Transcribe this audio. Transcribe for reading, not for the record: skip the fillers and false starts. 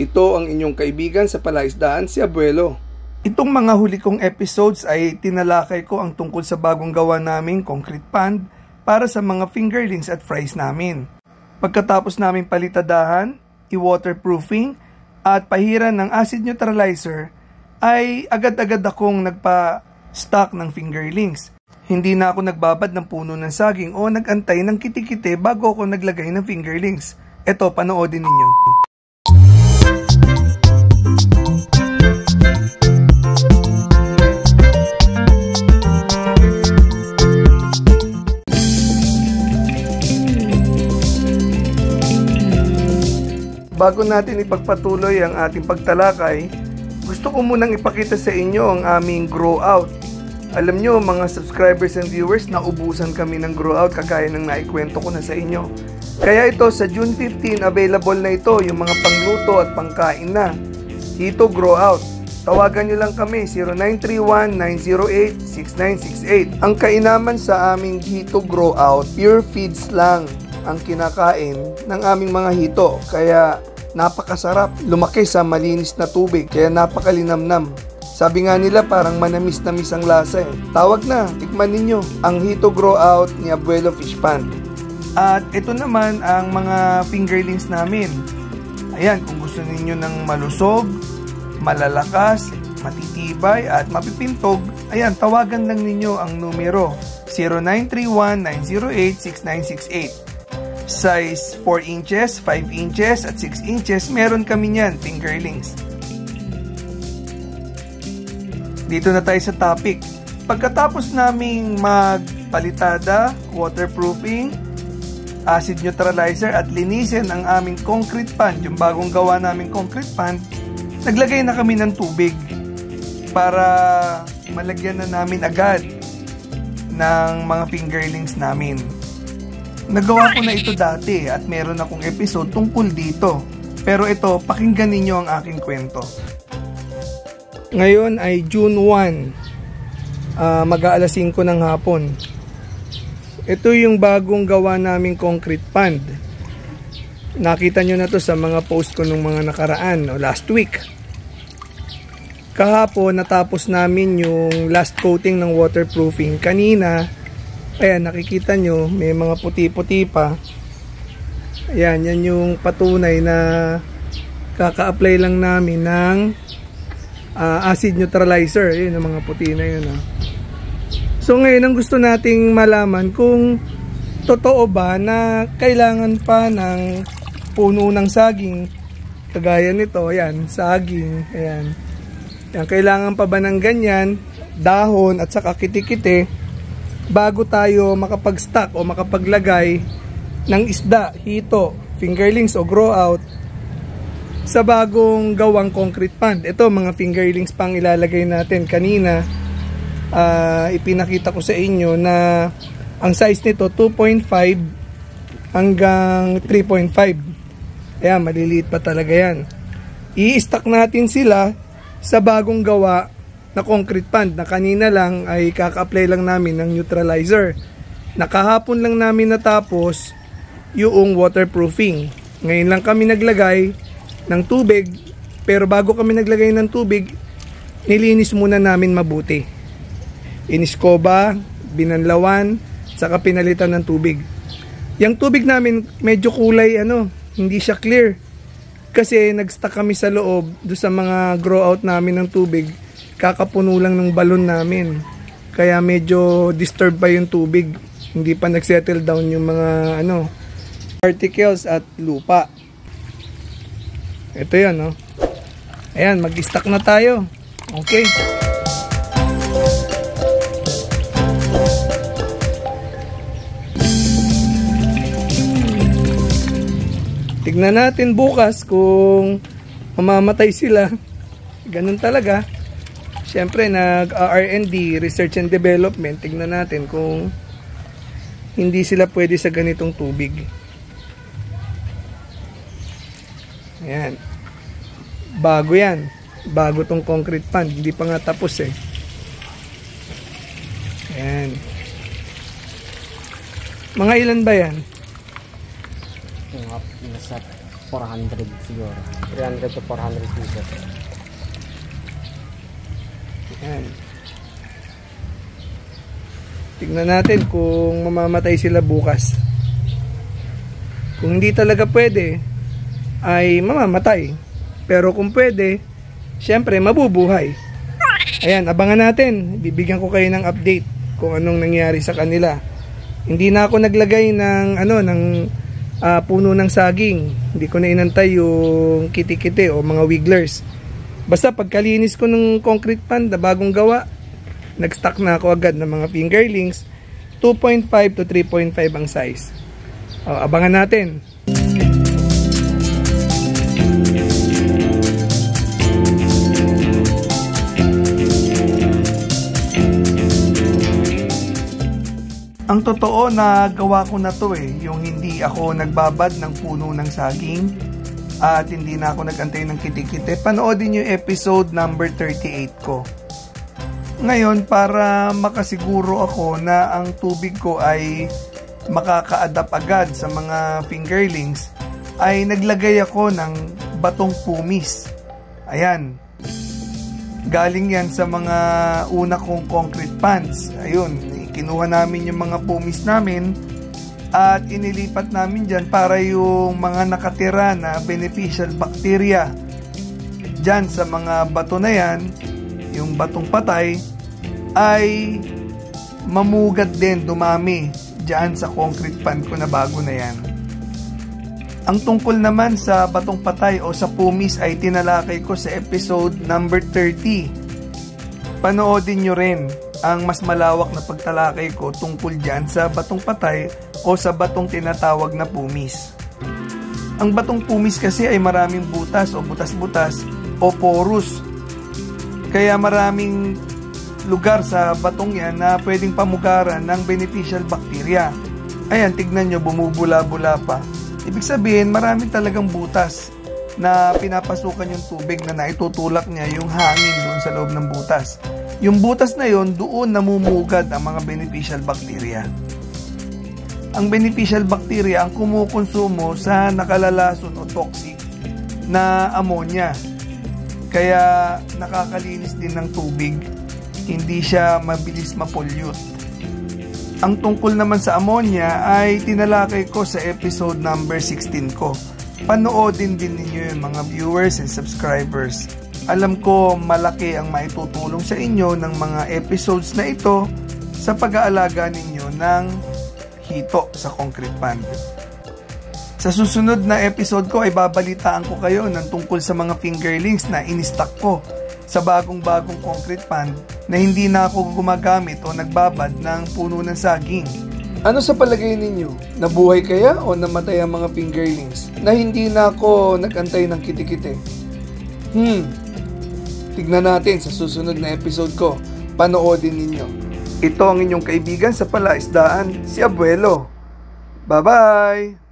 Ito ang inyong kaibigan sa palaisdaan, si Abuelo. Itong mga huli kong episodes ay tinalakay ko ang tungkol sa bagong gawa naming concrete pond para sa mga fingerlings at fries namin. Pagkatapos namin palitadahan, i-waterproofing at pahiran ng acid neutralizer, ay agad-agad akong nagpa-stock ng fingerlings. Hindi na ako nagbabad ng puno ng saging o nagantay ng kitikite bago ako naglagay ng fingerlings. Ito, panoodin ninyo. Bago natin ipagpatuloy ang ating pagtalakay, gusto ko munang ipakita sa inyo ang aming grow out. Alam nyo mga subscribers and viewers, naubusan kami ng grow out kagaya ng naikwento ko na sa inyo. Kaya ito sa June 15, available na ito yung mga pangluto at pangkain na. Hito Grow Out. Tawagan nyo lang kami 0931-908-6968. Ang kainaman sa aming Hito Grow Out, pure feeds lang ang kinakain ng aming mga hito. Kaya napakasarap, lumaki sa malinis na tubig, kaya napakalinamnam. Sabi nga nila parang manamis-namis ang lasa eh. Tawag na, tikman ninyo ang Hito Grow Out ni Abuelo Fish Pond. At ito naman ang mga fingerlings namin. Ayan, kung gusto ninyo ng malusog, malalakas, matitibay at mapipintog, ayan, tawagan lang ninyo ang numero 0931-908-6968. Size 4 inches, 5 inches at 6 inches, meron kami niyan, fingerlings. Dito na tayo sa topic. Pagkatapos naming magpalitada, waterproofing, acid neutralizer at linisin ang aming concrete pond, yung bagong gawa naming concrete pond, naglagay na kami ng tubig para malagyan na namin agad ng mga fingerlings namin. Nagawa ko na ito dati at meron akong episode tungkol dito. Pero ito, pakinggan ninyo ang aking kwento. Ngayon ay June 1, mag-aalas 5 ng hapon. Ito yung bagong gawa naming concrete pond. Nakita nyo na to sa mga post ko nung mga nakaraan o last week. Kahapon natapos namin yung last coating ng waterproofing. Kanina, ayan, nakikita nyo may mga puti-puti pa. Ayan, yan yung patunay na kaka-apply lang namin ng acid neutralizer. Yun ang mga puti na yun. So ngayon ang gusto nating malaman kung totoo ba na kailangan pa ng puno ng saging kagaya nito. Ayan, saging. Ayan. Yan, kailangan pa ba ng ganyan, dahon at saka kitikite bago tayo makapag-stock o makapaglagay ng isda, hito, fingerlings o grow out sa bagong gawang concrete pond. Ito mga fingerlings pang ilalagay natin. Kanina ipinakita ko sa inyo na ang size nito 2.5 hanggang 3.5. Ayan, maliliit pa talaga yan. I-stack natin sila sa bagong gawa na concrete pond na kanina lang ay kaka-apply lang namin ng neutralizer. Nakahapon lang namin natapos yung waterproofing. Ngayon lang kami naglagay ng tubig, pero bago kami naglagay ng tubig, nilinis muna namin mabuti. Iniskoba, binanlawan, saka pinalitan ng tubig. Yung tubig namin medyo kulay hindi siya clear. Kasi nag-stuck kami sa loob do sa mga grow out namin ng tubig. Kakapuno lang ng balon namin. Kaya medyo disturb pa yung tubig. Hindi pa nag-settle down yung mga particles at lupa. Ito yan, Ayan, mag-stack na tayo. Okay. Tignan natin bukas kung mamamatay sila. Ganun talaga. Siyempre, nag-R&D, Research and Development. Tignan natin kung hindi sila pwede sa ganitong tubig. Ayan. Bago yan. Bago tong concrete pond. Hindi pa nga tapos eh. Ayan. Mga ilan ba yan? 400 siguro. 300 to 400 pieces. Ayan. Tignan natin kung mamamatay sila bukas. Kung hindi talaga pwede, ay mamamatay. Pero kung pwede, syempre mabubuhay. Ayan, abangan natin. Bibigyan ko kayo ng update kung anong nangyari sa kanila. Hindi na ako naglagay ng puno ng saging. Hindi ko na inantay yung kiti-kiti o mga wigglers. Basta pagkalinis ko ng concrete pan na bagong gawa, nag-stock na ako agad ng mga fingerlings. 2.5 to 3.5 ang size. Abangan natin. Ang totoo na gawa ko na to yung hindi ako nagbabad ng puno ng saging at hindi na ako nagantay ng kiti-kiti. Panoodin yung episode number 38 ko. Ngayon, para makasiguro ako na ang tubig ko ay makaka-adapt agad sa mga fingerlings, ay naglagay ako ng batong pumis. Ayan. Galing yan sa mga una kong concrete pans. Ayun, kinuha namin yung mga pumis namin at inilipat namin dyan para yung mga nakatira na beneficial bacteria dyan sa mga bato na yan, yung batong patay, ay mamugad din, dumami dyan sa concrete pan ko na bago na yan. Ang tungkol naman sa batong patay o sa pumis ay tinalakay ko sa episode number 30. Panoodin nyo rin ang mas malawak na pagtalakay ko tungkol dyan sa batong patay o sa batong tinatawag na pumis. Ang batong pumis kasi ay maraming butas o butas-butas o porous. Kaya maraming lugar sa batong yan na pwedeng pamugaran ng beneficial bacteria. Ayan, tignan nyo, bumubula-bula pa. Ibig sabihin, marami talagang butas na pinapasukan yung tubig na naitutulak niya yung hangin doon sa loob ng butas. Yung butas na yon, doon namumugad ang mga beneficial bacteria. Ang beneficial bacteria ang kumukonsumo sa nakalalason o toxic na ammonia. Kaya nakakalinis din ng tubig. Hindi siya mabilis ma-pollute. Ang tungkol naman sa ammonia ay tinalakay ko sa episode number 16 ko. Panoodin din ninyo yung mga viewers and subscribers. Alam ko malaki ang maitutulong sa inyo ng mga episodes na ito sa pag-aalaga ninyo ng hito sa concrete pan. Sa susunod na episode ko ay babalitaan ko kayo ng tungkol sa mga fingerlings na in-stock ko sa bagong-bagong concrete pan na hindi na ako gumagamit o nagbabad ng puno ng saging. Ano sa palagay ninyo? Nabuhay kaya o namatay ang mga fingerlings na hindi na ako nagantay ng kiti-kiti? Tignan natin sa susunod na episode ko. Panoodin ninyo. Ito ang inyong kaibigan sa palaisdaan, si Abuelo. Bye-bye!